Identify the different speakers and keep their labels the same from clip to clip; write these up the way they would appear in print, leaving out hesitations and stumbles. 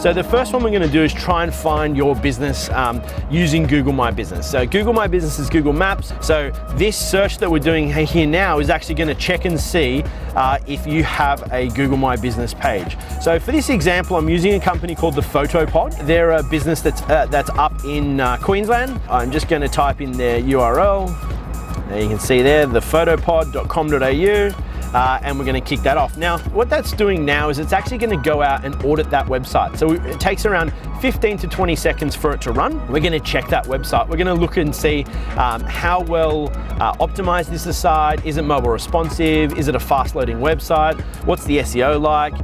Speaker 1: So the first one we're going to do is try and find your business using Google My Business. So Google My Business is Google Maps. So this search that we're doing here now is actually going to check and see if you have a Google My Business page. So for this example, I'm using a company called the Photopod. They're a business that's up in Queensland. I'm just going to type in their URL. There you can see there, thephotopod.com.au. And we're going to kick that off. Now, what that's doing now is it's actually going to go out and audit that website. So it takes around 15 to 20 seconds for it to run. We're going to check that website. We're going to look and see how well optimized is the site. Is it mobile responsive? Is it a fast loading website? What's the SEO like?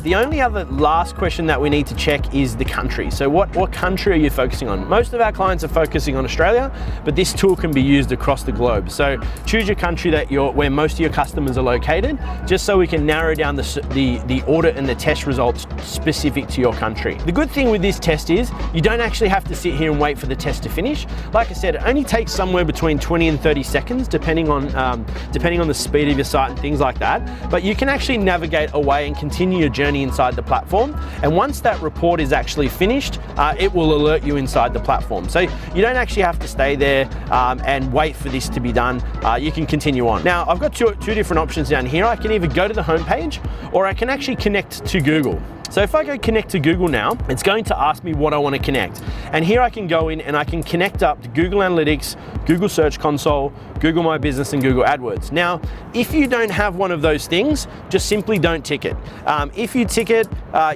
Speaker 1: The only other last question that we need to check is the country. So what country are you focusing on? Most of our clients are focusing on Australia, but this tool can be used across the globe. So choose your country where most of your customers are located, just so we can narrow down the audit and the test results specific to your country. The good thing with this test is you don't actually have to sit here and wait for the test to finish. Like I said, it only takes somewhere between 20 and 30 seconds, depending on the speed of your site and things like that. But you can actually navigate away and continue your journey inside the platform. And once that report is actually finished, it will alert you inside the platform. So you don't actually have to stay there and wait for this to be done. You can continue on. Now, I've got two different options down here. I can either go to the home page or I can actually connect to Google. So if I go connect to Google now, it's going to ask me what I want to connect. And here I can go in and I can connect up to Google Analytics, Google Search Console, Google My Business, and Google AdWords. Now, if you don't have one of those things, just simply don't tick it. If you tick it,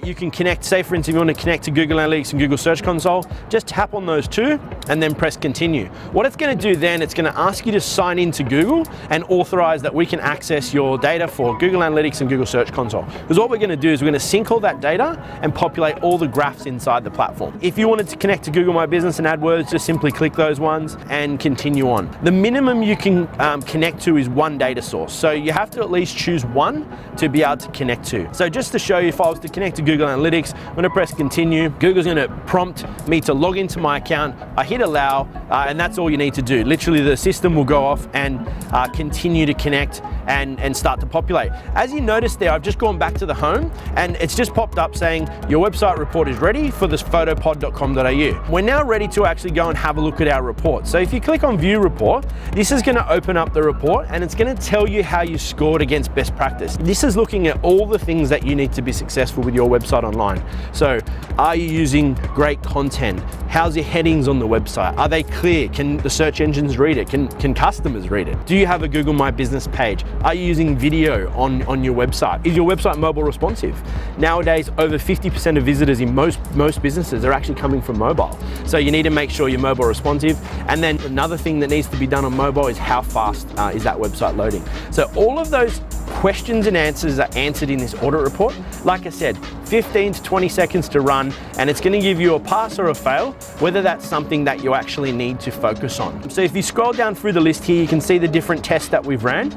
Speaker 1: you can connect, say for instance, if you want to connect to Google Analytics and Google Search Console, just tap on those two and then press continue. What it's going to do then, it's going to ask you to sign into Google and authorize that we can access your data for Google Analytics and Google Search Console. Because what we're going to do is we're going to sync all that data and populate all the graphs inside the platform. If you wanted to connect to Google My Business and AdWords, just simply click those ones and continue on. The minimum you can connect to is one data source. So you have to at least choose one to be able to connect to. So just to show you, if I was to connect to Google Analytics, I'm going to press continue. Google's going to prompt me to log into my account. I hit allow, and that's all you need to do. Literally, the system will go off and continue to connect and start to populate. As you notice there, I've just gone back to the home and it's just popped up saying your website report is ready for this photopod.com.au. We're now ready to actually go and have a look at our report. So if you click on view report, this is going to open up the report and it's going to tell you how you scored against best practice. This is looking at all the things that you need to be successful with your website online. So are you using great content? How's your headings on the website? Are they clear? Can the search engines read it? Can customers read it? Do you have a Google My Business page? Are you using video on your website? Is your website mobile responsive? Nowadays, over 50% of visitors in most businesses are actually coming from mobile. So you need to make sure you're mobile responsive. And then another thing that needs to be done on mobile is how fast is that website loading. So all of those questions and answers are answered in this audit report. Like I said, 15 to 20 seconds to run, and it's going to give you a pass or a fail, whether that's something that you actually need to focus on. So if you scroll down through the list here, you can see the different tests that we've ran.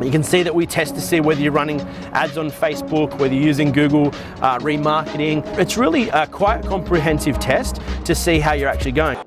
Speaker 1: You can see that we test to see whether you're running ads on Facebook, whether you're using Google remarketing. It's really quite a comprehensive test to see how you're actually going.